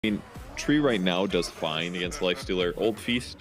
I mean, Tree right now does fine against Lifestealer. Old Feast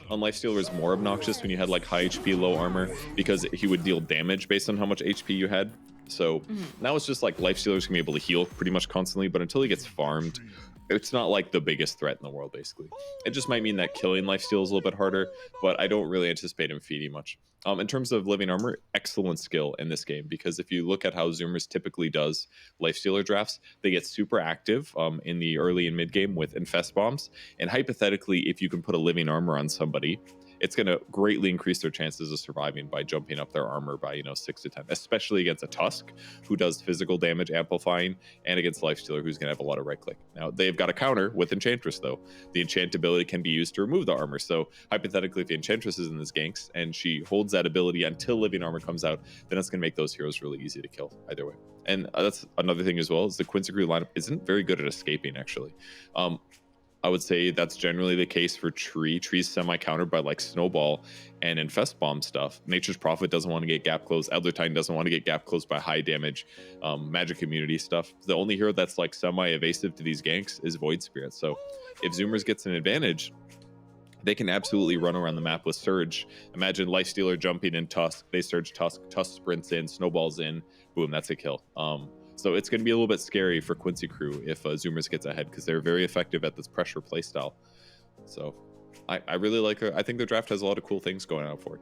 on Lifestealer is more obnoxious when you had like high HP, low armor, because he would deal damage based on how much HP you had. So Mhm. now it's just like Lifestealer's gonna be able to heal pretty much constantly, but until he gets farmed, it's not like the biggest threat in the world, basically. It just might mean that killing Lifesteal is a little bit harder, but I don't really anticipate him feeding much. In terms of living armor, excellent skill in this game, because if you look at how Zoomers typically does Lifestealer drafts, they get super active in the early and mid game with infest bombs. And hypothetically, if you can put a living armor on somebody, it's going to greatly increase their chances of surviving by jumping up their armor by 6 to 10, especially against a Tusk who does physical damage amplifying, and against Lifestealer who's going to have a lot of right click. Now they've got a counter with Enchantress though. The enchant ability can be used to remove the armor. So hypothetically, if the Enchantress is in this ganks and she holds that ability until living armor comes out, then it's going to make those heroes really easy to kill either way. And that's another thing as well, is the Quincy crew lineup isn't very good at escaping actually. I would say that's generally the case for Tree. Tree's semi-countered by like Snowball and Infest Bomb stuff. Nature's Prophet doesn't want to get gap closed. Elder doesn't want to get gap closed by high damage magic immunity stuff. The only hero that's like semi-evasive to these ganks is Void Spirit. So if Zoomers gets an advantage, they can absolutely run around the map with Surge. Imagine Lifestealer jumping in Tusk. They Surge Tusk. Tusk sprints in. Snowballs in. Boom, that's a kill. So it's going to be a little bit scary for Quincy crew if Zoomers gets ahead, because they're very effective at this pressure playstyle. So I really like her. I think the draft has a lot of cool things going on for it.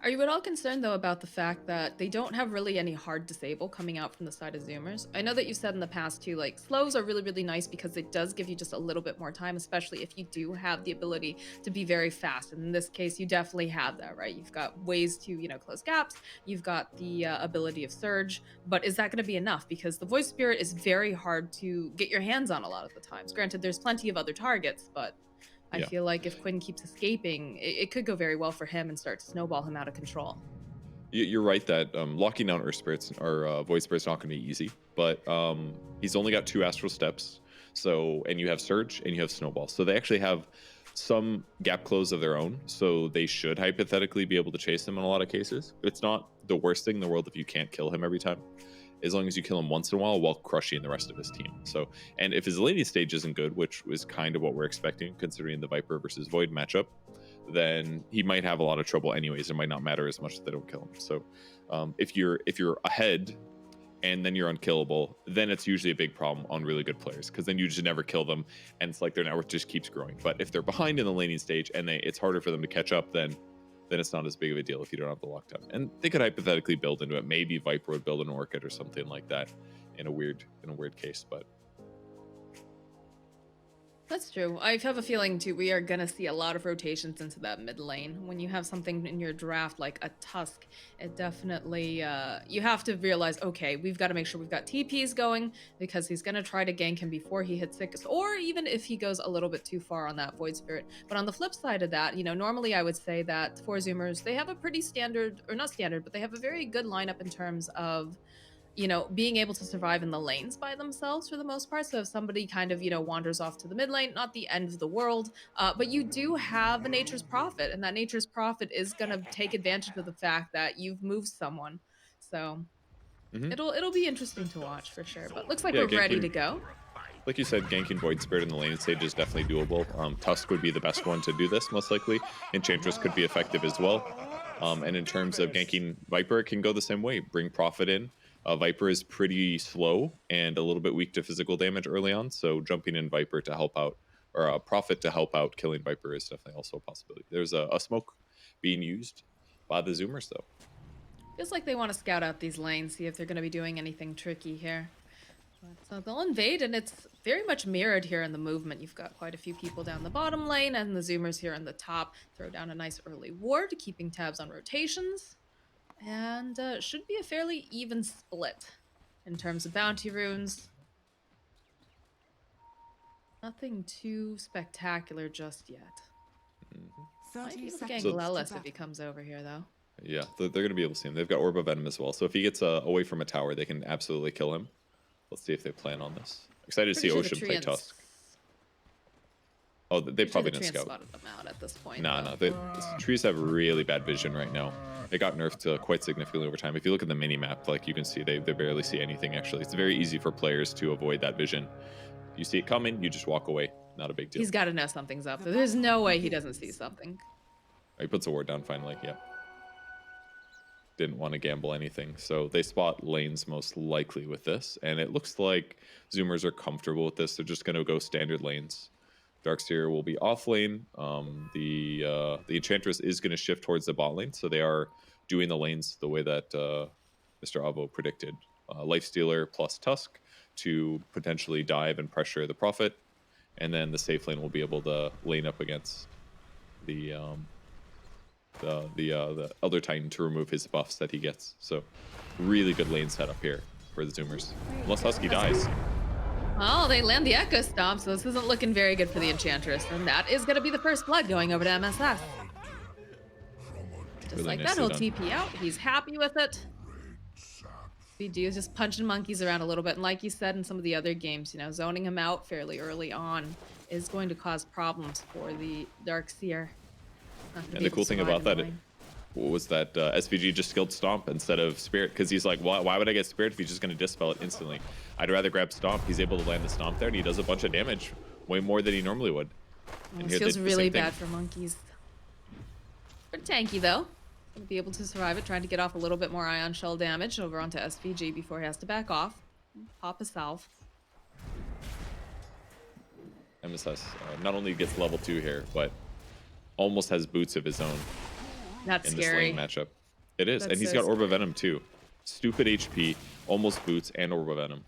Are you at all concerned, though, about the fact that they don't have really any hard disable coming out from the side of Zoomers? I know that you said in the past, too, like, slows are really, really nice because it does give you just a little bit more time, especially if you do have the ability to be very fast. And in this case, you definitely have that, right? You've got ways to, close gaps. You've got the ability of Surge. But is that going to be enough? Because the Voice Spirit is very hard to get your hands on a lot of the times. Granted, there's plenty of other targets, but I Yeah. feel like if Quinn keeps escaping, it could go very well for him and start to snowball him out of control. You're right that locking down Earth Spirits or Void Spirits not going to be easy, but he's only got 2 Astral Steps. So, and you have Surge and you have Snowball. So they actually have some gap close of their own. So they should hypothetically be able to chase him in a lot of cases. It's not the worst thing in the world if you can't kill him every time, as long as you kill him once in a while crushing the rest of his team. So, and if his laning stage isn't good, which was kind of what we're expecting considering the Viper versus Void matchup, then he might have a lot of trouble anyways. It might not matter as much that they don't kill him. So if you're ahead and then you're unkillable, then it's usually a big problem on really good players, because then you just never kill them and it's like their network just keeps growing. But if they're behind in the laning stage and it's harder for them to catch up, then it's not as big of a deal if you don't have the lockdown. And they could hypothetically build into it. Maybe Viper would build an Orchid or something like that in a weird case, but That's true. I have a feeling, too, we are going to see a lot of rotations into that mid lane. When you have something in your draft like a Tusk, it definitely, you have to realize, okay, we've got to make sure we've got TPs going, because he's going to try to gank him before he hits 6, or even if he goes a little bit too far on that Void Spirit. But on the flip side of that, normally I would say that for Zoomers, they have a pretty standard, or not standard, but they have a very good lineup in terms of being able to survive in the lanes by themselves for the most part. So if somebody kind of, wanders off to the mid lane, not the end of the world, but you do have a Nature's Prophet, and that Nature's Prophet is going to take advantage of the fact that you've moved someone. So it'll be interesting to watch for sure. But looks like yeah, we're ready ganking, to go. like you said, ganking Void Spirit in the laning stage is definitely doable. Tusk would be the best one to do this, most likely. Enchantress could be effective as well. And in terms of ganking Viper, it can go the same way. Bring Prophet in. Viper is pretty slow and a little bit weak to physical damage early on, so jumping in Viper to help out, or a Prophet to help out killing Viper, is definitely also a possibility. There's a smoke being used by the Zoomers, though. Feels like they want to scout out these lanes, see if they're going to be doing anything tricky here. But they'll invade, and it's very much mirrored here in the movement. You've got quite a few people down the bottom lane, and the Zoomers here on the top throw down a nice early ward, keeping tabs on rotations. And should be a fairly even split in terms of bounty runes. Nothing too spectacular just yet. Might be able to gank Lelis if he comes over here, though. Yeah, they're going to be able to see him. They've got Orb of Venom as well, so if he gets away from a tower, they can absolutely kill him. Let's see if they plan on this. Excited to see Ocean play Tusk. Oh, they probably didn't scout. Spotted them out at this point. No. The trees have really bad vision right now. They got nerfed quite significantly over time. If you look at the mini map, like you can see, they barely see anything. Actually, it's very easy for players to avoid that vision. You see it coming, you just walk away. Not a big deal. He's got to know something's up. There's no way he doesn't see something. He puts a ward down finally, yeah. Didn't want to gamble anything. So they spot lanes most likely with this, and it looks like Zoomers are comfortable with this. They're just going to go standard lanes. Darkseer will be off lane. The Enchantress is going to shift towards the bot lane, so they are doing the lanes the way that Mr. Avo predicted. Lifestealer plus Tusk to potentially dive and pressure the Prophet, and then the safe lane will be able to lane up against the Elder Titan to remove his buffs that he gets. So really good lane setup here for the Zoomers. Unless Husky dies. Oh, they land the Echo Stomp, so this isn't looking very good for the Enchantress. And that is going to be the first blood going over to MSS. Just Really like that, nicely he'll TP out. He's happy with it. BD is just punching monkeys around a little bit. And like you said in some of the other games, you know, zoning him out fairly early on is going to cause problems for the Darkseer. And the cool thing about that was that SVG just skilled Stomp instead of Spirit, because he's like, why would I get Spirit if he's just going to dispel it instantly? I'd rather grab Stomp. He's able to land the Stomp there, and he does a bunch of damage, way more than he normally would. And it feels really bad for monkeys. Pretty tanky, though. Gonna be able to survive it, trying to get off a little bit more Ion Shell damage over onto SVG before he has to back off. Pop a salve. MSS not only gets level 2 here, but almost has boots of his own. That's in scary. This lane matchup. It is. That's and he's so got Orb of scary. Venom too. Stupid HP, almost boots, and Orb of Venom.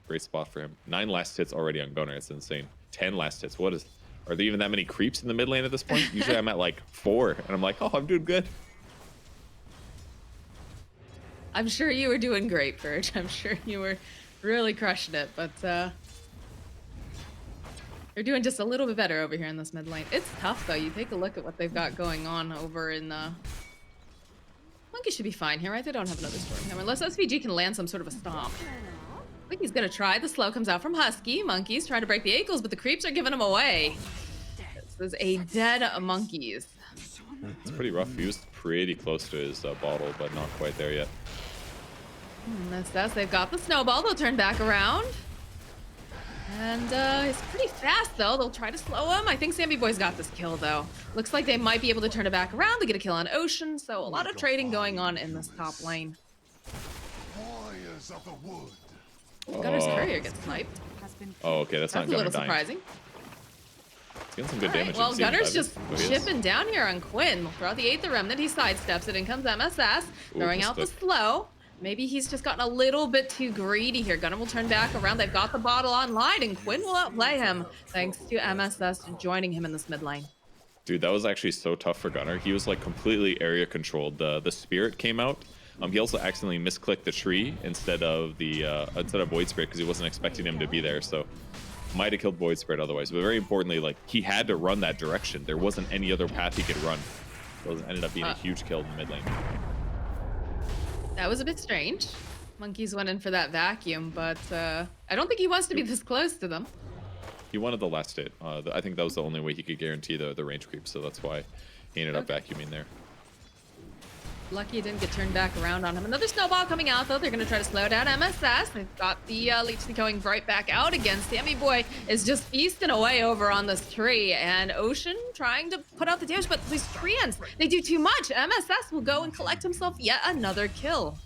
Great spot for him. 9 last hits already on Gunnar. It's insane. 10 last hits. Are there even that many creeps in the mid lane at this point? Usually I'm at like 4, and I'm like, oh, I'm doing good. I'm sure you were doing great, Purge. I'm sure you were really crushing it, but you're doing just a little bit better over here in this mid lane. It's tough, though. You take a look at what they've got going on over in Monkey should be fine here, right? They don't have another Stormhammer. Unless SVG can land some sort of a stomp. I think he's gonna try. The slow comes out from Husky. Monkey's trying to break the ankles, but the creeps are giving him away. This is a dead Monkeys. It's pretty rough. He was pretty close to his bottle, but not quite there yet. They've got the snowball. They'll turn back around. And it's pretty fast, though. They'll try to slow him. I think Sammy Boy's got this kill, though. Looks like they might be able to turn it back around to get a kill on Ocean, so a lot of trading going on in this top lane. Gunner's courier gets sniped. Oh, okay, that's not a little Gunnar dying. surprising. He's getting some good damage. Well, Gunner's just Oh, he is. chipping down here on Quinn. Throughout the 8th Remnant, he sidesteps it. In comes MSS, throwing out the slow. Maybe he's just gotten a little bit too greedy here. Gunnar will turn back around. They've got the bottle online, and Quinn will outplay him thanks to MSS joining him in this mid lane. Dude, that was actually so tough for Gunnar. He was like completely area controlled. The Spirit came out. He also accidentally misclicked the tree instead of Void Spirit because he wasn't expecting him to be there. So might have killed Void Spirit otherwise. But very importantly, like he had to run that direction. There wasn't any other path he could run. So it ended up being a huge kill in the mid lane. That was a bit strange. Monkeys went in for that vacuum, but I don't think he wants to be this close to them. He wanted the last hit. I think that was the only way he could guarantee the range creep, so that's why he ended up vacuuming there. Lucky it didn't get turned back around on him. Another snowball coming out, though. They're going to try to slow down MSS. They've got the Leech going right back out again. Sammy Boy is just feasting away over on this tree. And Ocean trying to put out the damage, but these treants, they do too much. MSS will go and collect himself yet another kill.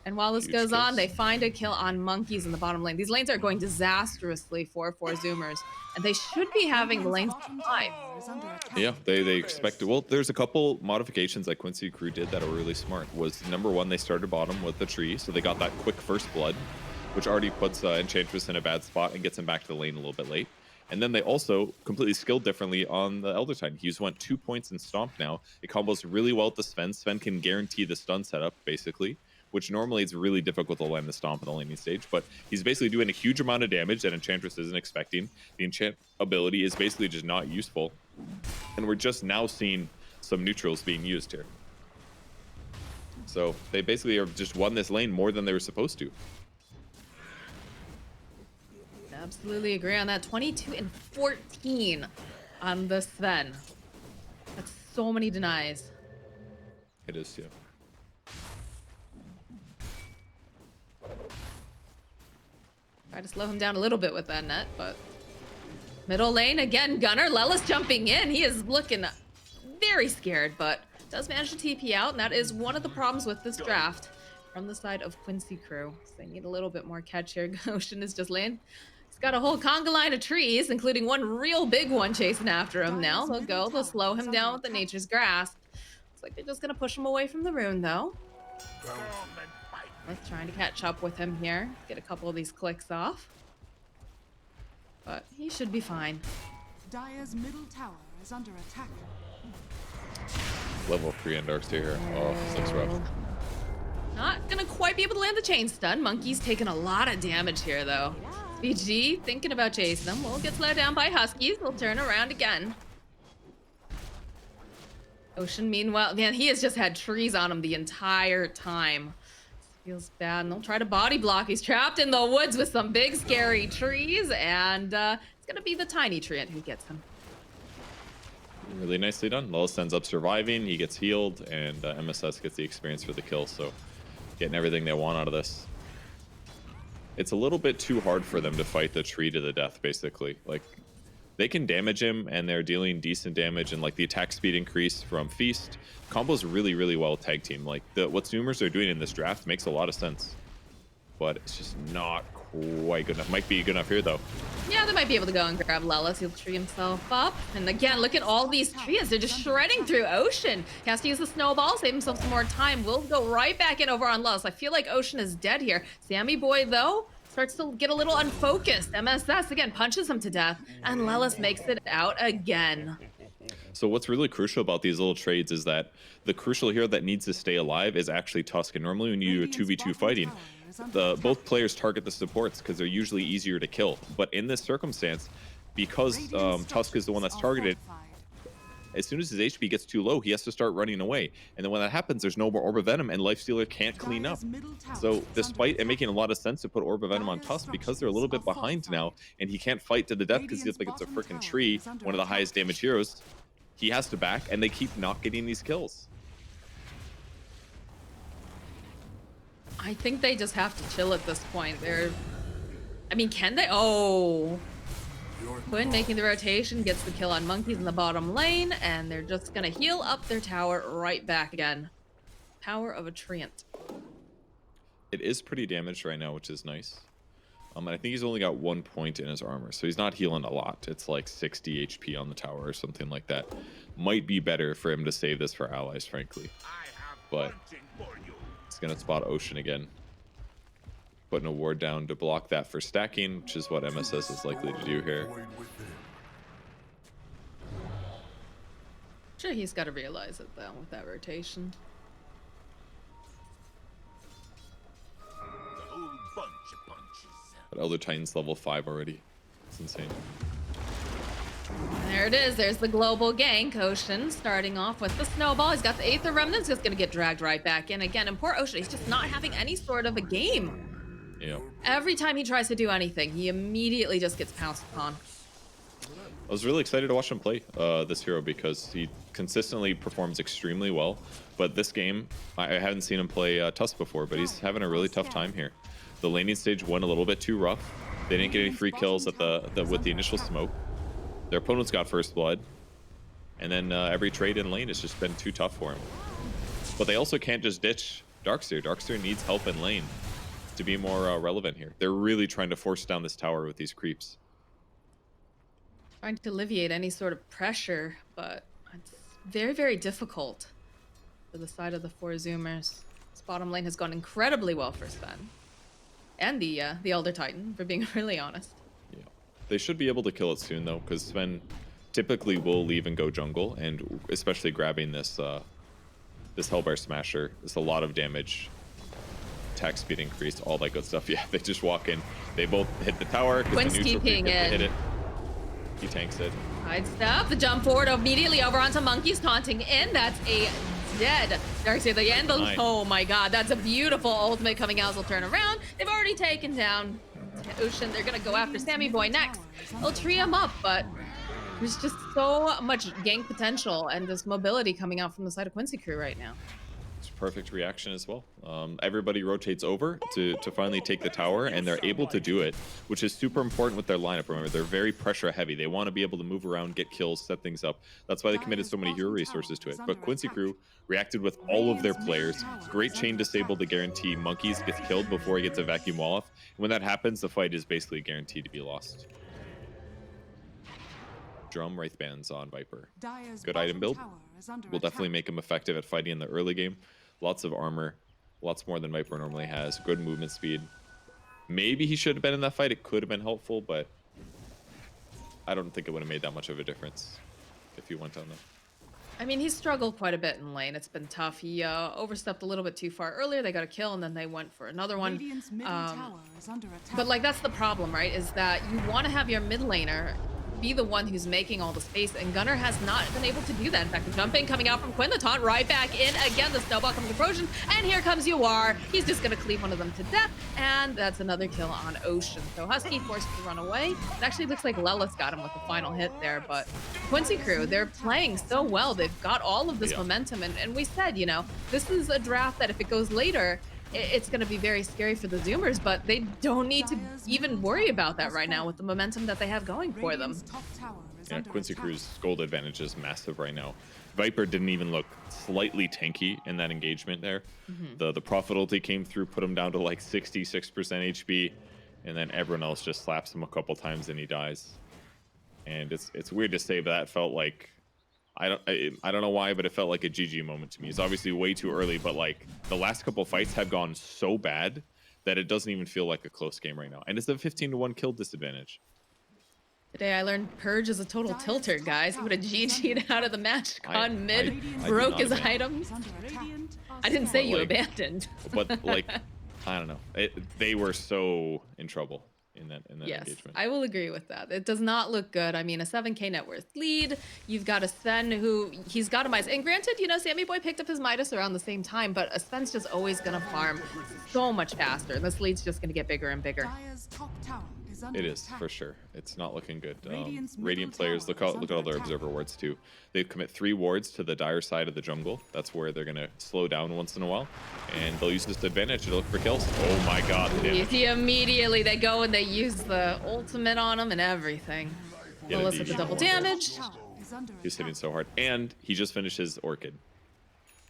And while this goes on, they find a kill on Monkeys in the bottom lane. These lanes are going disastrously for Zoomers, and they should be having the lanes alive. Yeah, they expect. Well, there's a couple modifications that Quincy crew did that are really smart. Was number one, they started bottom with the tree, so they got that quick first blood, which already puts Enchantress in a bad spot and gets him back to the lane a little bit late. And then they also completely skilled differently on the Elder Titan. He just went 2 points in Stomp now. It combos really well with the Sven. Sven can guarantee the stun setup, basically, which normally it's really difficult to land the Stomp in the laning stage, but he's basically doing a huge amount of damage that Enchantress isn't expecting. The enchant ability is basically just not useful, and we're just now seeing some neutrals being used here. So they basically have just won this lane more than they were supposed to. Absolutely agree on that. 22 and 14 on the Sven. That's so many denies. It is, yeah. Try to slow him down a little bit with that net, but Middle lane again, Gunner. Lelis jumping in. He is looking very scared, but does manage to TP out, and that is one of the problems with this draft from the side of Quincy crew. So they need a little bit more catch here. Ocean is just laying. He's got a whole conga line of trees, including one real big one chasing after him now. They'll slow him down with the Nature's Grasp. Looks like they're just gonna push him away from the rune though. Let's trying to catch up with him here. Get a couple of these clicks off. But he should be fine. Dire's middle tower is under attack. Level 3 and Darkseer here. Oh, this looks rough. Not gonna quite be able to land the chain stun. Monkey's taking a lot of damage here though. BG thinking about chasing them. Will get slowed down by Huskies. They'll turn around again. Ocean, meanwhile, man, he has just had trees on him the entire time. Feels bad, and they'll try to body block. He's trapped in the woods with some big scary trees, and it's gonna be the tiny treant who gets him. Really nicely done. Lelis ends up surviving. He gets healed, and MSS gets the experience for the kill. So getting everything they want out of this. It's a little bit too hard for them to fight the tree to the death, basically. Like, they can damage him, and they're dealing decent damage, and like the attack speed increase from Feast combos really, really well with tag team. Like what Zoomers are doing in this draft makes a lot of sense, but it's just not quite good enough. Might be good enough here though. Yeah, they might be able to go and grab Lelis. He'll tree himself up, and again, look at all these trees. They're just shredding through Ocean. He has to use the snowball, save himself some more time. We'll go right back in over on Lelis. I feel like Ocean is dead here. Sammy Boy though starts to get a little unfocused. MSS again punches him to death, and Lelis makes it out again. So what's really crucial about these little trades is that the crucial hero that needs to stay alive is actually Tusk. And normally when you do a 2v2 fighting, both players target the supports because they're usually easier to kill. But in this circumstance, because Tusk is the one that's targeted, as soon as his HP gets too low, he has to start running away. And then when that happens, there's no more Orb of Venom, and Lifestealer can't clean up. So despite it making a lot of sense to put Orb of Venom on Tusk, because they're a little bit behind now, and he can't fight to the death because he feels like it's a freaking tree, one of the highest damage heroes, he has to back, and they keep not getting these kills. I think they just have to chill at this point. I mean, can they? Oh. Quinn making the rotation, gets the kill on Monkeys in the bottom lane, and they're just gonna heal up their tower right back again. Power of a treant. It is pretty damaged right now, which is nice. And I think he's only got 1 point in his armor, so he's not healing a lot. It's like 60 HP on the tower or something like that. Might be better for him to save this for allies, frankly. But he's gonna spot Ocean again. Putting a ward down to block that for stacking, which is what MSS is likely to do here. Sure, he's got to realize it though with that rotation. But Elder Titan's level 5 already. It's insane. There it is. There's the global gank. Ocean starting off with the snowball. He's got the Aether Remnants. Just going to get dragged right back in again. And poor Ocean, he's just not having any sort of a game. Yeah. Every time he tries to do anything, he immediately just gets pounced upon. I was really excited to watch him play this hero because he consistently performs extremely well. But this game, I haven't seen him play Tusk before, but he's having a really tough time here. The laning stage went a little bit too rough. They didn't get any free kills with the initial smoke. Their opponents got first blood. And then every trade in lane has just been too tough for him. But they also can't just ditch Darkseer. Darkseer needs help in lane to be more relevant here. They're really trying to force down this tower with these creeps. Trying to alleviate any sort of pressure, but it's very, very difficult for the side of the 4 Zoomers. This bottom lane has gone incredibly well for Sven. And the Elder Titan, for being really honest. Yeah. They should be able to kill it soon, though, because Sven typically will leave and go jungle, and especially grabbing this this Hellbear Smasher. There's a lot of damage. Attack speed increase, all that good stuff. Yeah, they just walk in. They both hit the tower. Quinn's TPing in. Hit it. He tanks it. Sidestep, the jump forward immediately over onto Monkeys, taunting in. That's a dead Darkseer. The end. Oh my god, that's a beautiful ultimate coming out. They'll turn around. They've already taken down Ocean. They're gonna go after Sammy Boy next. They'll tree him up, but there's just so much gank potential and this mobility coming out from the side of Quincy crew right now. It's perfect reaction as well. Everybody rotates over to finally take the tower, and they're able to do it, which is super important with their lineup. Remember, they're very pressure heavy. They want to be able to move around, get kills, set things up. That's why they committed so many hero resources to it. But Quincy crew reacted with all of their players. Great chain disable to guarantee Monkeys gets killed before he gets a vacuum wall off. When that happens, the fight is basically guaranteed to be lost. Drum Wraith Bands on Viper. Good item build. Will definitely make him effective at fighting in the early game. Lots of armor, lots more than Viper normally has. Good movement speed. Maybe he should have been in that fight. It could have been helpful, but I don't think it would have made that much of a difference if he went on that. I mean, he struggled quite a bit in lane. It's been tough. He overstepped a little bit too far earlier. They got a kill, and then they went for another one. But like, that's the problem, right? Is that you want to have your mid laner be the one who's making all the space, and Gunnar has not been able to do that. In fact, the jumping coming out from Quinn, the taunt right back in again, the snowball coming from Trojan, and here comes Yuar. He's just gonna cleave one of them to death, and that's another kill on Ocean. So Husky forced to run away. It actually looks like Lelis got him with the final hit there, but Quincy crew, they're playing so well. They've got all of this momentum, and we said, you know, this is a draft that if it goes later, it's going to be very scary for the Zoomers, but they don't need to even worry about that right now with the momentum that they have going for them. Yeah, Quincy Crew's gold advantage is massive right now. Viper didn't even look slightly tanky in that engagement there. The Prophet ulti came through, put him down to like 66% HP, and then everyone else just slaps him a couple times and he dies. And it's weird to say, but that felt like, I don't know why, but it felt like a GG moment to me. It's obviously way too early, but like the last couple fights have gone so bad that it doesn't even feel like a close game right now. And it's a 15-1 kill disadvantage. Today I learned Purge is a total tilter, guys. He would have GG'd out of the match, gone mid, broke his items. I didn't say you abandoned. But like, I don't know. They were so in trouble in that yes, engagement. I will agree with that. It does not look good. I mean, a 7k net worth lead. You've got a Sven who he's got a Midas. And granted, you know, Sammy Boy picked up his Midas around the same time, but a Sven's just always going to farm so much faster. And this lead's just going to get bigger and bigger. It is, for sure. It's not looking good. Radiant players, look at all their observer wards too. They commit 3 wards to the dire side of the jungle. That's where they're going to slow down once in a while. And they'll use this advantage to look for kills. Oh my god. You see immediately they go and they use the ultimate on him and everything. Lelis with the double damage. He's hitting so hard. And he just finished his Orchid.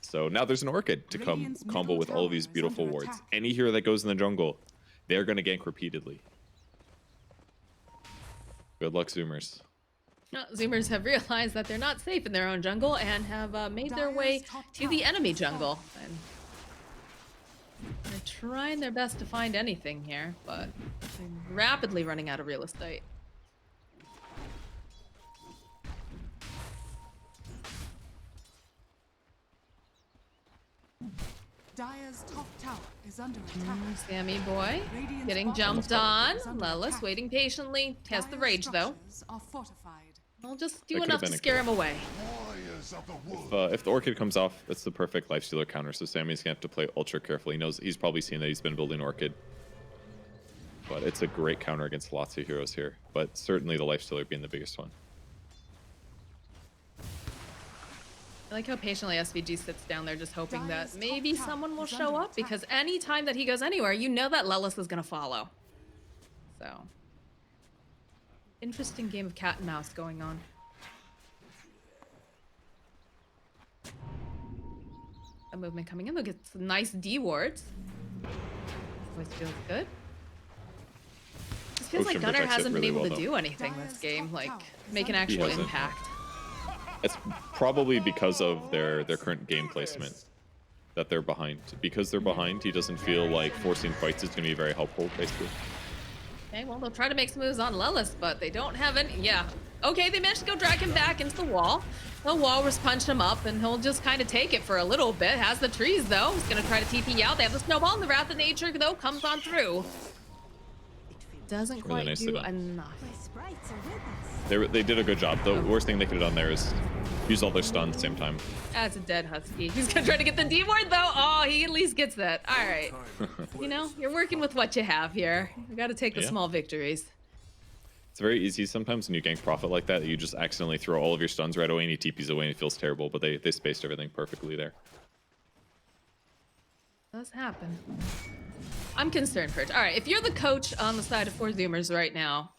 So now there's an Orchid to come combo with all of these beautiful wards. Any hero that goes in the jungle, they're going to gank repeatedly. Good luck, Zoomers. Zoomers have realized that they're not safe in their own jungle and have made their way to the enemy jungle. And they're trying their best to find anything here, but they're rapidly running out of real estate. Dire's top tower is under attack. Sammy Boy getting jumped on. Lelis waiting patiently. Has the rage though. I'll just do enough to scare him away. If the Orchid comes off, that's the perfect lifestealer counter. So Sammy's gonna have to play ultra carefully. He knows, he's probably seen that he's been building Orchid. But it's a great counter against lots of heroes here. But certainly the lifestealer being the biggest one. I like how patiently SVG sits down there just hoping that maybe someone will show up, because any time that he goes anywhere, you know that Lelis is going to follow. So, interesting game of cat and mouse going on. A movement coming in. Look at some nice D wards. Always feels good. It feels like Gunnar hasn't been able to do anything this game, like make an actual impact. It's probably because of their current game placement that they're behind. Because they're behind, he doesn't feel like forcing fights is going to be very helpful, basically. Okay, well, they'll try to make some moves on Lelis, but they don't have any. Yeah. Okay, they managed to go drag him back into the wall. The walrus punched him up, and he'll just kind of take it for a little bit. Has the trees, though. He's going to try to TP out. They have the snowball, and the Wrath of Nature, though, comes on through. Doesn't quite really nice do enough. They did a good job. The worst thing they could have done there is use all their stun at the same time. That's a dead Husky. He's gonna try to get the D ward though. Oh, he at least gets that. All right. You know, you're working with what you have here. You got to take the small victories. It's very easy sometimes when you gank Prophet like that. You just accidentally throw all of your stuns right away and he TPs away and it feels terrible. But they spaced everything perfectly there. Does happen. I'm concerned for it. All right, if you're the coach on the side of 4Zoomers right now,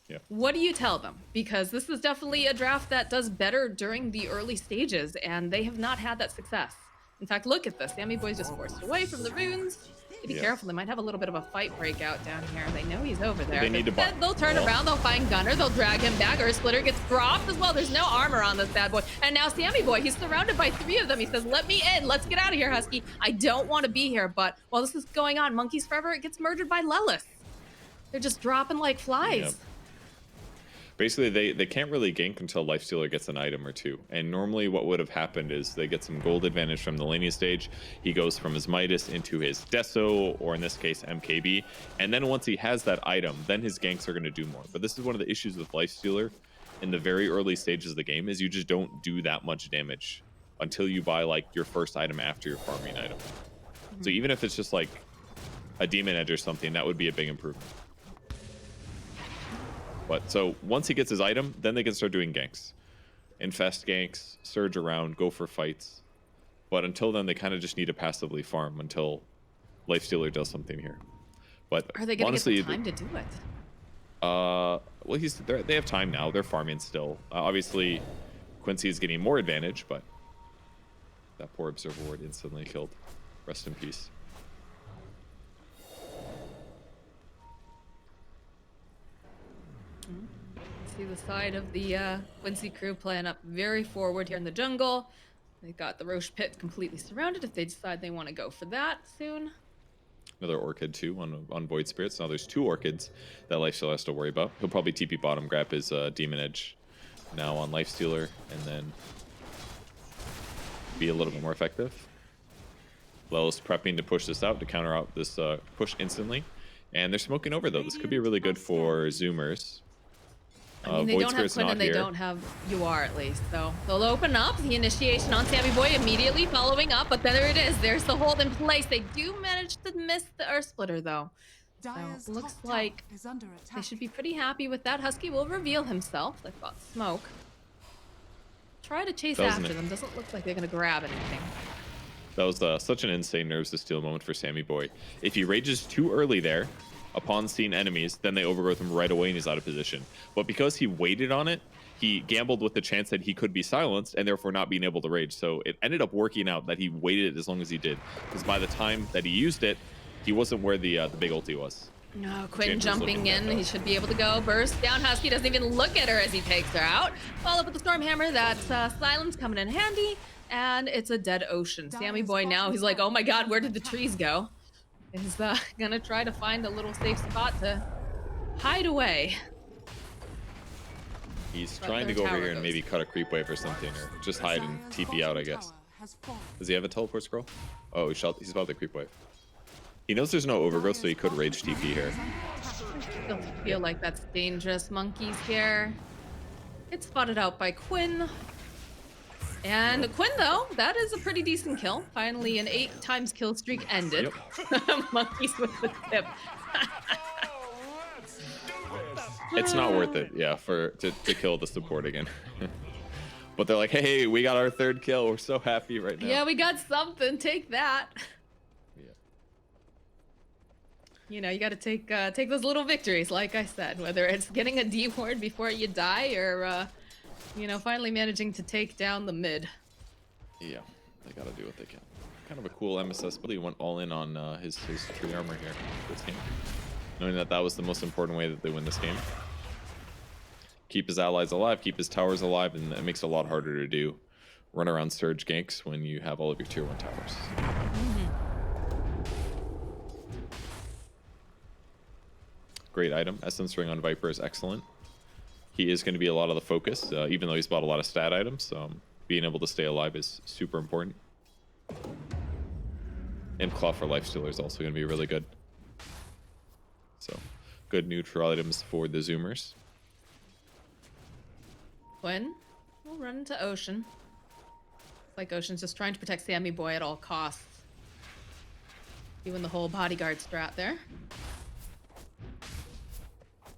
Yeah. what do you tell them? Because this is definitely a draft that does better during the early stages, and they have not had that success. In fact, look at this. Sammy Boy's just forced away from the runes. Be careful. They might have a little bit of a fight break out down here. They know he's over there. They need to Instead, they'll turn around. They'll find Gunner. They'll drag him back. Or a splitter gets dropped as well. There's no armor on this bad boy. And now Sammy Boy, he's surrounded by 3 of them. He says, let me in. Let's get out of here, Husky. I don't want to be here. But while this is going on, Monkeys Forever gets murdered by Lelith. They're just dropping like flies. Yep. Basically, they can't really gank until Lifestealer gets an item or two. And normally what would have happened is they get some gold advantage from the laning stage. He goes from his Midas into his Deso, or in this case, MKB. And then once he has that item, then his ganks are going to do more. But this is one of the issues with Lifestealer in the very early stages of the game, is you just don't do that much damage until you buy like your first item after your farming item. So even if it's just like a Demon Edge or something, that would be a big improvement. But so once he gets his item, then they can start doing ganks. Infest ganks, surge around, go for fights. But until then, they kind of just need to passively farm until Lifestealer does something here. But Are they going to honestly, get the time to do it? well, they have time now. They're farming still. Obviously, Quincy is getting more advantage, but that poor Observer Ward instantly killed. Rest in peace. See the side of the Quincy crew playing up very forward here in the jungle. They've got the Roche pit completely surrounded if they decide they want to go for that soon. Another Orchid too on Void Spirits. Now there's 2 Orchids that Lifestealer has to worry about. He'll probably TP bottom, grab his Demon Edge now on Lifestealer, and then be a little bit more effective. Lel's prepping to push this out to counter out this push instantly. And they're smoking over though. This could be really good for Zoomers. I mean, they don't have Quinn and they don't have UR at least, so they'll open up the initiation on Sammy Boy immediately following up, but there it is. There's the hold in place. They do manage to miss the Earth Splitter though. So looks like they should be pretty happy with that. Husky will reveal himself. They've got smoke. Try to chase after them. Doesn't look like they're gonna grab anything. That was such an insane nerves to steal moment for Sammy Boy. If he rages too early there, upon seeing enemies, then they overgrowth him right away and he's out of position. But because he waited on it, he gambled with the chance that he could be silenced and therefore not being able to rage. So it ended up working out that he waited as long as he did, because by the time that he used it, he wasn't where the big ulti was. No, Quinn jumping in. He should be able to go. Burst down. Husky doesn't even look at her as he takes her out. Follow up with the Storm Hammer. That's silence coming in handy. And it's a dead ocean. Sammy Boy now, he's like, oh my god, where did the trees go? Is gonna try to find a little safe spot to hide away. He's trying to go over here and maybe cut a creep wave or something, or just hide and TP out, I guess. Does he have a teleport scroll? Oh, he's about the creep wave. He knows there's no overgrowth, so he could rage TP here. I don't feel like that's dangerous. Monkeys here. It's spotted out by Quinn. And Quinn, though, that is a pretty decent kill. Finally, an 8 times kill streak ended. Yep. Monkeys with the tip. It's not worth it, yeah, to kill the support again. But they're like, hey, we got our 3rd kill. We're so happy right now. Yeah, we got something. Take that. Yeah. You know, you got to take those little victories, like I said, whether it's getting a D ward before you die or, you know, finally managing to take down the mid. Yeah, they got to do what they can. Kind of a cool MSS, but he went all in on his tree armor here this game, knowing that was the most important way that they win this game. Keep his allies alive, keep his towers alive, and it makes it a lot harder to do run around surge ganks when you have all of your tier 1 towers. Great item. Essence Ring on Viper is excellent. He is going to be a lot of the focus, even though he's bought a lot of stat items. Being able to stay alive is super important. And Claw for Lifestealer is also going to be really good. So, good neutral items for the Zoomers. Quinn will run into Ocean. Like Ocean's just trying to protect Sammy Boy at all costs. Doing the whole bodyguard strat there.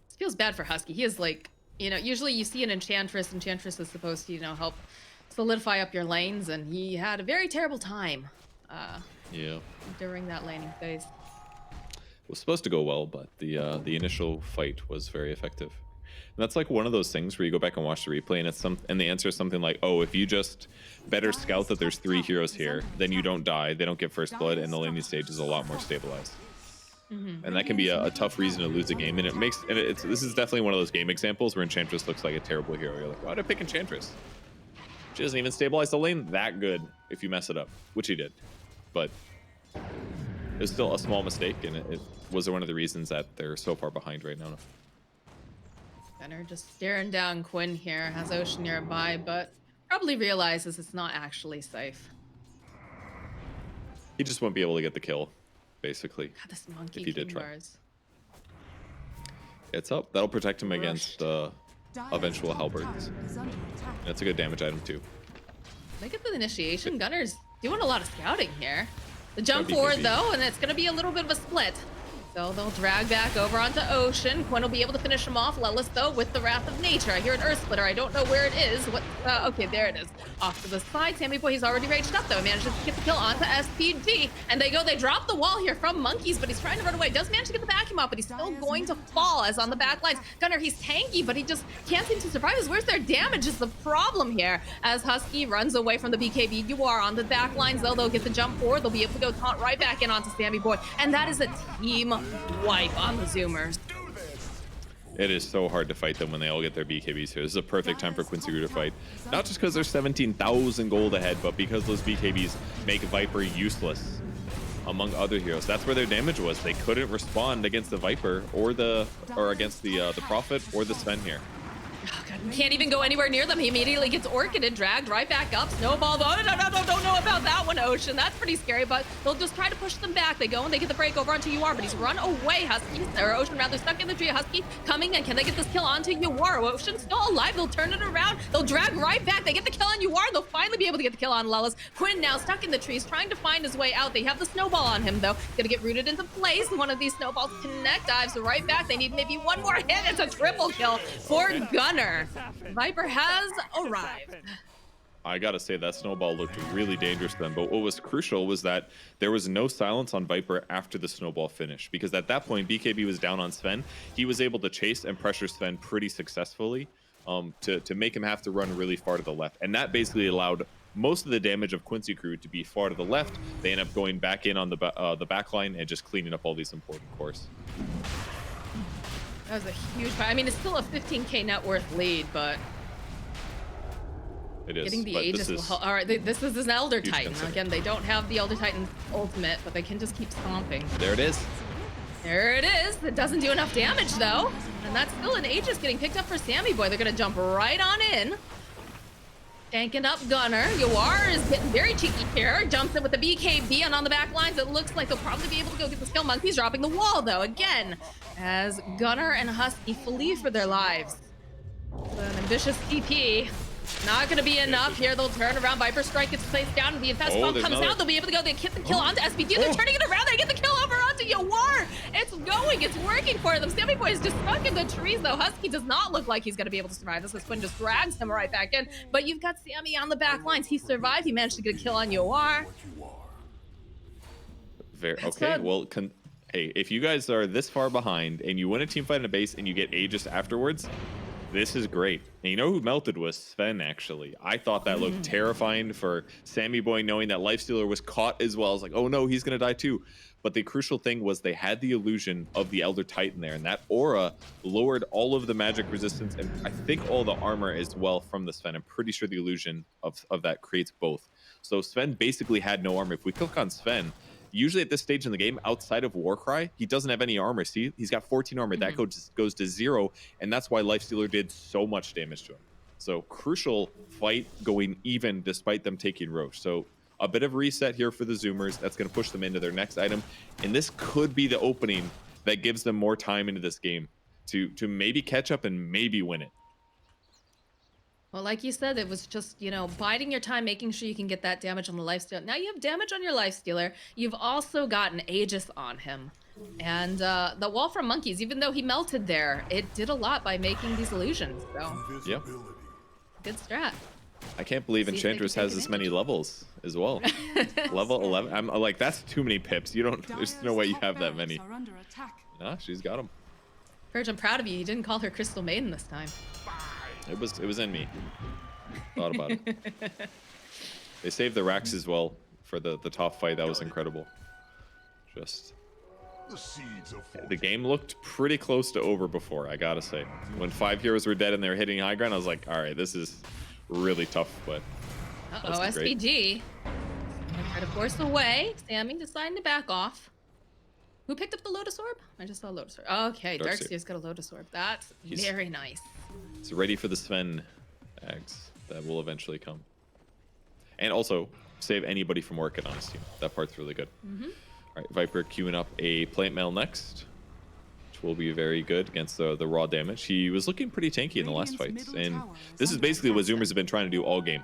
This feels bad for Husky. He is like, you know, usually you see an Enchantress. Enchantress is supposed to, you know, help solidify up your lanes, and he had a very terrible time Yeah. during that laning phase. It was supposed to go well, but the initial fight was very effective. And that's like one of those things where you go back and watch the replay, and and the answer is something like, "Oh, if you just better scout that there's 3 heroes here, then you don't die, they don't get first blood, and the laning stage is a lot more stabilized." And that can be a tough reason to lose a game. And this is definitely one of those game examples where Enchantress looks like a terrible hero. You're like, why did I pick Enchantress? She doesn't even stabilize the lane that good if you mess it up, which he did. But it was still a small mistake, and it was one of the reasons that they're so far behind right now. Gunner just staring down Quinn here, has Ocean nearby, but probably realizes it's not actually safe. He just won't be able to get the kill, basically. God, this monkey if he did king try. bars. It's up. That'll protect him against eventual halberds. That's a good damage item too. They get the initiation. Gunner's doing a lot of scouting here. The jump BKB. forward though, and it's gonna be a little bit of a split. So they'll drag back over onto Ocean. Quinn will be able to finish him off. Lelis though with the Wrath of Nature. I hear an Earth Splitter. I don't know where it is. What? Okay, there it is. Off to the side. Sammy Boy, he's already raged up though. He manages to get the kill onto SPG. And they go. They drop the wall here from Monkeys, but he's trying to run away. Does manage to get the vacuum out, but he's still going to fall as on the back lines. Gunner, he's tanky, but he just can't seem to survive. Where's their damage is the problem here. As Husky runs away from the BKB. You are on the back lines though. They'll get the jump forward. They'll be able to go taunt right back in onto Sammy Boy. And that is a team wipe on the Zoomers. It is so hard to fight them when they all get their BKBs here. This is a perfect time for Quincy to fight. Not just because they're 17,000 gold ahead, but because those BKBs make Viper useless among other heroes. That's where their damage was. They couldn't respond against the Viper or against the Prophet or the Sven here. Oh, God, he can't even go anywhere near them. He immediately gets orchided, dragged right back up. Snowball. Oh, no, don't know about that one, Ocean. That's pretty scary, but they'll just try to push them back. They go and they get the break over onto UR, but he's run away. Husky, or Ocean rather, stuck in the tree. Husky coming in. Can they get this kill onto UR? Ocean's still alive. They'll turn it around. They'll drag right back. They get the kill on UR. They'll finally be able to get the kill on Lelis. Quinn now stuck in the trees, trying to find his way out. They have the snowball on him, though. He's gonna get rooted into place. One of these snowballs connect, dives right back. They need maybe one more hit. It's a triple kill for Gunner. Viper has arrived. I gotta say that snowball looked really dangerous to them, but what was crucial was that there was no silence on Viper after the snowball finished, because at that point BKB was down on Sven. He was able to chase and pressure Sven pretty successfully to make him have to run really far to the left, and that basically allowed most of the damage of Quincy crew to be far to the left. They end up going back in on the back line and just cleaning up all these important cores. That was a huge fight. I mean, it's still a 15k net worth lead, but it is. getting the but Aegis will help. All right, this is an Elder Huge Titan. concern. Again, they don't have the Elder Titan ultimate, but they can just keep stomping. There it is. There it is. It doesn't do enough damage, though. And that's still an Aegis getting picked up for Sammy Boy. They're going to jump right on in. Tanking up Gunner. Yawar is getting very cheeky here. Jumps in with the BKB, and on the back lines, it looks like they'll probably be able to go get the skill. Monkey's dropping the wall, though, again, as Gunner and Husky flee for their lives. An ambitious TP. Not going to be enough here. They'll turn around. Viper Strike gets placed down. The Infest Bomb comes out. They'll be able to go. They get the kill onto SPG. They're turning it around. They get the kill over onto Yawar. It's going. It's working for them. Sammy Boy is just stuck in the trees, though. Husky does not look like he's going to be able to survive this, because Quinn just drags him right back in. But you've got Sammy on the back lines. He survived. He managed to get a kill on Yawar. Okay, well, hey, if you guys are this far behind and you win a team fight in a base and you get Aegis afterwards, this is great. And you know who melted was Sven, actually. I thought that looked terrifying for Sammy Boy, knowing that Lifestealer was caught as well. I was like, oh no, he's going to die too. But the crucial thing was they had the illusion of the Elder Titan there, and that aura lowered all of the magic resistance and I think all the armor as well from the Sven. I'm pretty sure the illusion of that creates both. So Sven basically had no armor. If we click on Sven, usually at this stage in the game, outside of Warcry, he doesn't have any armor. See, he's got 14 armor. That goes to 0, and that's why Lifestealer did so much damage to him. So crucial fight going even despite them taking Roche. So a bit of reset here for the Zoomers. That's going to push them into their next item, and this could be the opening that gives them more time into this game to maybe catch up and maybe win it. Well, like you said, it was just, you know, biding your time, making sure you can get that damage on the Lifestealer. Now you have damage on your Lifestealer. You've also got an Aegis on him. And the wall from Monkeys, even though he melted there, it did a lot by making these illusions. So, Yeah. good strat. I can't believe See if they Enchantress can take has this many advantage. levels as well. Level 11. I'm like, that's too many pips. You don't. There's no way you have that many. Are under attack. Nah, she's got them. Purge, I'm proud of you. You didn't call her Crystal Maiden this time. It was in me. Thought about it. They saved the racks as well for the top fight. That was incredible. Just the game looked pretty close to over before, I gotta say. When 5 heroes were dead and they were hitting high ground, I was like, all right, this is really tough. But Uh-oh, SPG. Try to force away. Sammy deciding to back off. Who picked up the Lotus Orb? I just saw Lotus Orb. Okay, Darkseer's Darkseer's got a Lotus Orb. That's very nice. It's ready for the Sven eggs that will eventually come. And also, save anybody from working on his team. That part's really good. All right, Viper queuing up a plant mail next, which will be very good against the raw damage. He was looking pretty tanky in the last fights. And this is basically what Zoomers have been trying to do all game,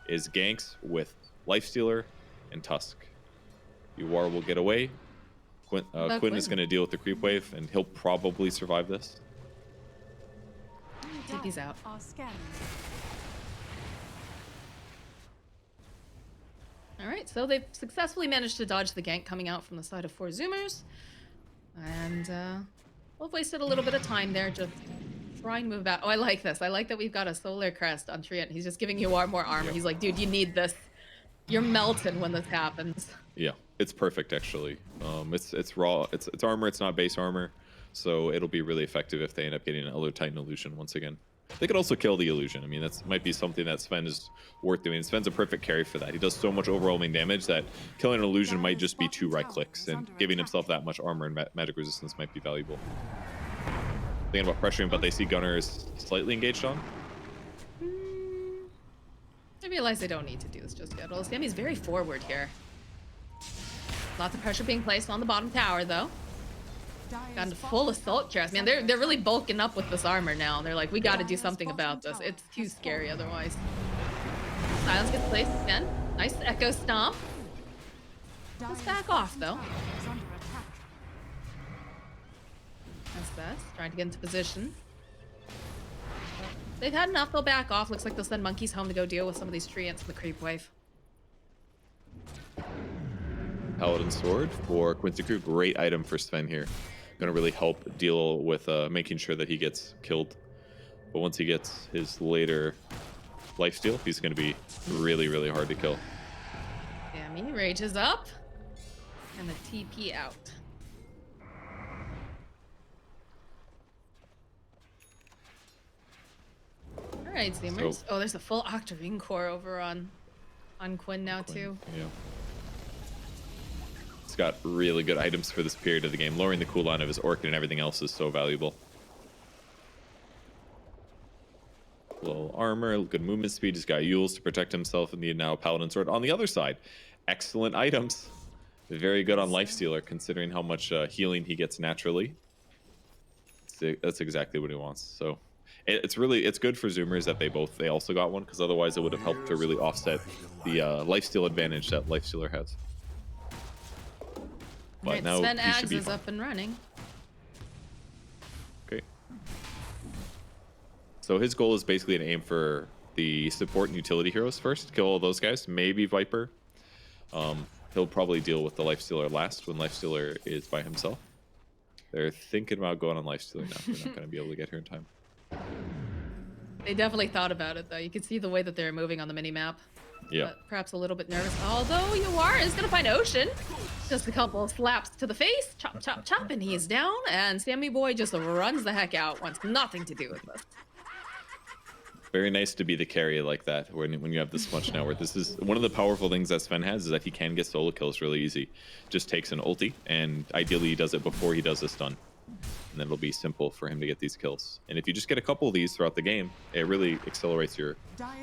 is ganks with Lifestealer and Tusk. UR will get away. Quinn is going to deal with the creep wave, and he'll probably survive this. TP's out. Are scanning. All right, so they've successfully managed to dodge the gank coming out from the side of 4 Zoomers. And we've wasted a little bit of time there just trying to move back. Oh, I like this. I like that we've got a Solar Crest on Treant. He's just giving you more armor. He's like, dude, you need this. You're melting when this happens. Yeah, it's perfect actually. It's raw. It's armor. It's not base armor, so it'll be really effective if they end up getting another Titan illusion once again. They could also kill the illusion. I mean, that might be something that Sven is worth doing. Sven's a perfect carry for that. He does so much overwhelming damage that killing an illusion might just be 2 right clicks, and giving himself that much armor and magic resistance might be valuable. Thinking about pressuring, but they see Gunnar is slightly engaged on. I realize they don't need to do this just yet. Well, Sammy's very forward here. Lots of pressure being placed on the bottom tower, though. Got full assault chest. Man, they're really bulking up with this armor now. They're like, we got to do something about this. It's too scary otherwise. Silence gets placed again. Nice echo stomp. Let's back off, though. That's best. Trying to get into position. They've had enough. They'll back off. Looks like they'll send monkeys home to go deal with some of these treants in the creep wave. Paladin Sword for Quincy Crew. Great item for Sven here. Gonna really help deal with making sure that he gets killed. But once he gets his later lifesteal, he's gonna be really, really hard to kill. Sammy rages up. And the TP out. All right, Zoomers. So, oh, there's a full Octarine core over on Quinn now too. Yeah. It's got really good items for this period of the game. Lowering the cooldown of his Orchid and everything else is so valuable. Little armor, good movement speed. He's got Yules to protect himself and the now Paladin Sword. On the other side, excellent items. Very good on Lifestealer, considering how much healing he gets naturally. That's exactly what he wants. So it's good for Zoomers that they also got one, because otherwise it would have helped to really offset the lifesteal advantage that Lifestealer has. But right, now Sven he should Ags be is fine. up and running. Okay. So his goal is basically to aim for the support and utility heroes first. Kill all those guys. Maybe Viper. He'll probably deal with the Lifestealer last when Lifestealer is by himself. They're thinking about going on Lifestealer now. They're not going to be able to get here in time. They definitely thought about it though. You could see the way that they're moving on the mini map. Yeah. But perhaps a little bit nervous. Although Yawar is gonna find Ocean. Just a couple of slaps to the face. Chop, chop, chop, and he's down. And Sammy Boy just runs the heck out. Wants nothing to do with this. Very nice to be the carry like that when you have this much network. This is one of the powerful things that Sven has, is that he can get solo kills really easy. Just takes an ulti, and ideally he does it before he does a stun. And then it'll be simple for him to get these kills. And if you just get a couple of these throughout the game, it really accelerates your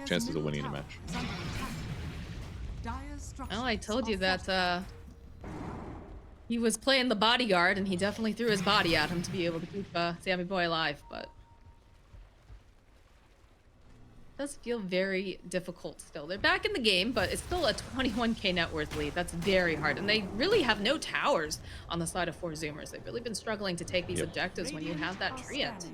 chances of winning a match. Well, I told you that he was playing the bodyguard, and he definitely threw his body at him to be able to keep Sammy Boy alive, but it does feel very difficult still. They're back in the game, but it's still a 21k net worth lead. That's very hard, and they really have no towers on the side of 4 Zoomers. They've really been struggling to take these objectives when you have that treant.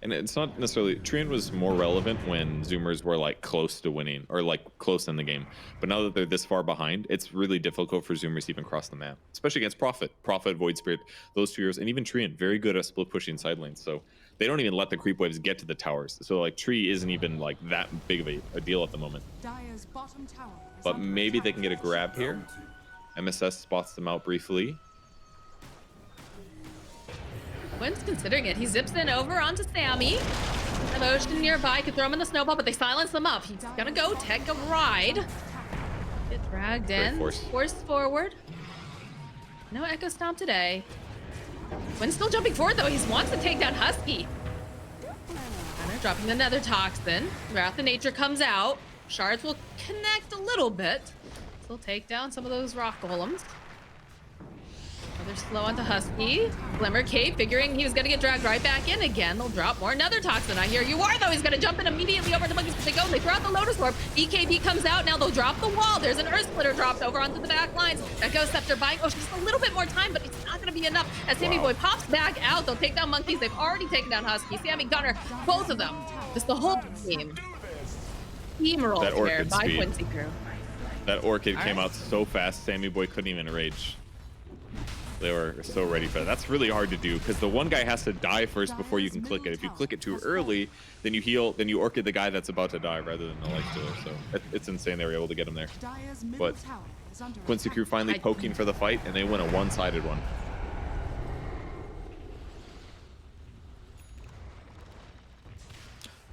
And it's not necessarily Treant was more relevant when Zoomers were like close to winning or like close in the game. But now that they're this far behind, it's really difficult for Zoomers to even cross the map, especially against Prophet, Void Spirit, those 2 heroes, and even Treant, very good at split pushing side lanes. So they don't even let the creep waves get to the towers. So like Tree isn't even like that big of a deal at the moment. Dire's bottom tower is But under maybe they attack. can get a grab here. MSS spots them out briefly. Quinn's considering it. He zips in over onto Sammy. Emotion nearby could throw him in the snowball, but they silence him up. He's gonna go take a ride. Get dragged in. Forced forward. No Echo Stomp today. Quinn's still jumping forward though. He wants to take down Husky. Gunner dropping another toxin. Wrath of Nature comes out. Shards will connect a little bit. Still take down some of those rock golems. Another slow onto Husky. Glimmer Cape figuring he was gonna get dragged right back in again. They'll drop more. Another toxin. I hear you are though. He's gonna jump in immediately over the monkeys. They go. They throw out the Lotus Orb. BKB comes out. Now they'll drop the wall. There's an Earth Splitter dropped over onto the back lines. Echo Scepter buying. Oh, just a little bit more time, but it's not gonna be enough. As Sammy Boy pops back out, they'll take down monkeys. They've already taken down Husky. Sammy Gunner, both of them. Just the whole team. Steamrolled That here Orchid by speed. Quincy Crew. That Orchid came out so fast, Sammy Boy couldn't even rage. They were so ready for that. That's really hard to do because the one guy has to die first before you can click it. If you click it too early, then you heal, then you Orchid the guy that's about to die rather than the life stealer. So it's insane they were able to get him there. Dire's middle But tower is under Quincy attack. Crew finally poking for the fight, and they win a one-sided one.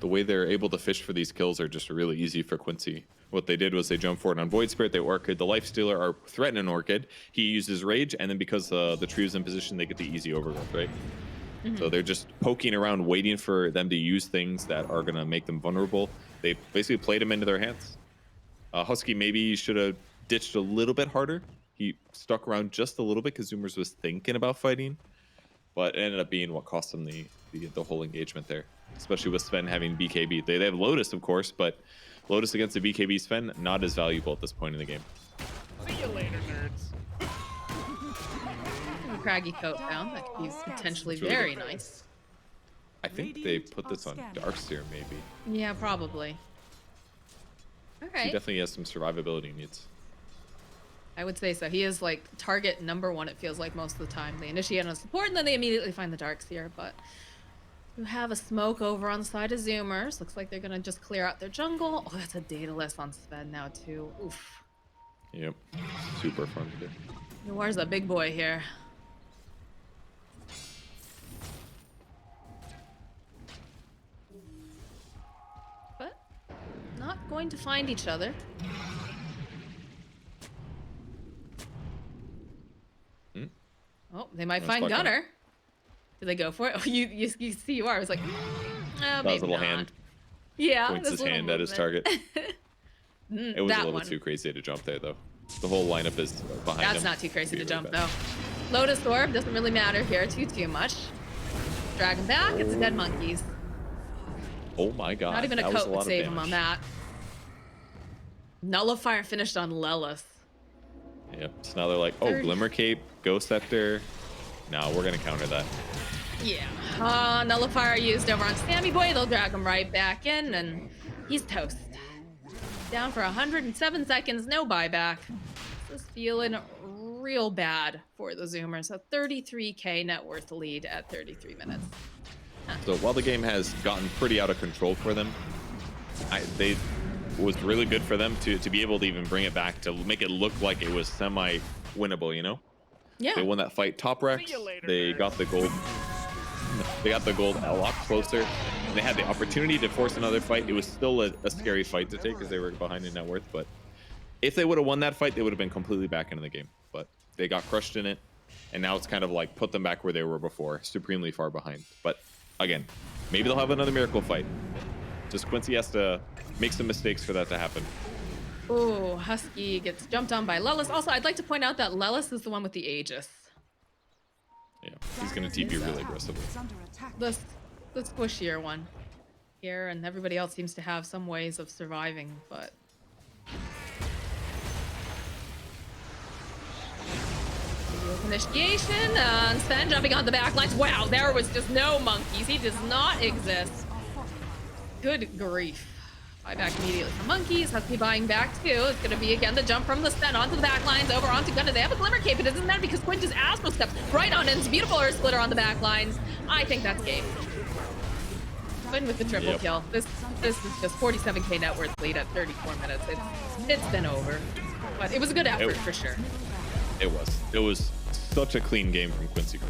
The way they're able to fish for these kills are just really easy for Quincy. What they did was they jumped forward on Void Spirit, they Orchid the Life Stealer, or threaten an Orchid. He uses Rage, and then because the tree was in position, they get the easy overgrowth, right? So they're just poking around, waiting for them to use things that are going to make them vulnerable. They basically played them into their hands. Husky maybe should have ditched a little bit harder. He stuck around just a little bit because Zoomers was thinking about fighting, but it ended up being what cost them the whole engagement there, especially with Sven having BKB. They have Lotus, of course, but Lotus against the BKB Sven, not as valuable at this point in the game. See you later, nerds. A craggy coat down. That could be potentially really very good. nice. I think they put this on Darkseer, maybe. Yeah, probably. All He right. definitely has some survivability needs. I would say so. He is like target number one, it feels like most of the time. They initiate on support and then they immediately find the Darkseer, but you have a smoke over on the side of Zoomers. Looks like they're gonna just clear out their jungle. Oh, that's a Daedalus on Sven now too. Oof. Yep, super fun to do. Noir's a big boy here. But not going to find each other. Hmm? Oh, they might Nice find spot, Gunner. Gunner. Do they go for it? Oh, you see you are. I was like, That was a little hand. Yeah, Points that's his a little hand at his movement. target. It was a That little one. too crazy to jump there, though. The whole lineup is behind him. That's not too crazy to Really jump, bad. though. Lotus Orb doesn't really matter here too much. Drag him back. It's the dead monkeys. Oh my god. Not even a that was coat would lot of save him on damage. that. Nullifier finished on Lelis. Yep. So now they're like, oh, Third. Glimmer Cape, Ghost Scepter. No, we're gonna counter that. Yeah. Nullifier used over on Sammy Boy. They'll drag him right back in, and he's toast. Down for 107 seconds, no buyback. This is feeling real bad for the Zoomers. A 33k net worth lead at 33 minutes. So while the game has gotten pretty out of control for them, they was really good for them to be able to even bring it back to make it look like it was semi-winnable, you know? Yeah. They won that fight top Rex. See you later, They nerds. got the gold. They got the gold a lot closer. And they had the opportunity to force another fight. It was still a scary fight to take because they were behind in net worth. But if they would have won that fight, they would have been completely back into the game. But they got crushed in it. And now it's kind of like put them back where they were before, supremely far behind. But again, maybe they'll have another miracle fight. Just Quincy has to make some mistakes for that to happen. Ooh, Husky gets jumped on by Lelis. Also, I'd like to point out that Lelis is the one with the Aegis. Yeah, he's going to TP really aggressively. Is under attack. The squishier one here, and everybody else seems to have some ways of surviving, but Initiation, Sven jumping on the back lines. Wow, there was just no monkeys. He does not exist. Good grief. Buy back immediately for monkeys. Husky buying back too. It's gonna be again the jump from the Sven onto the back lines, over onto Gunna. They have a glimmer cape. It doesn't matter because Quinn just Astral steps right on in. It's a beautiful Earth Splitter on the back lines. I think that's game. Quinn with the triple kill. This is just 47k net worth lead at 34 minutes. It's been over. But it was a good effort for sure. It was such a clean game from Quincy Crew.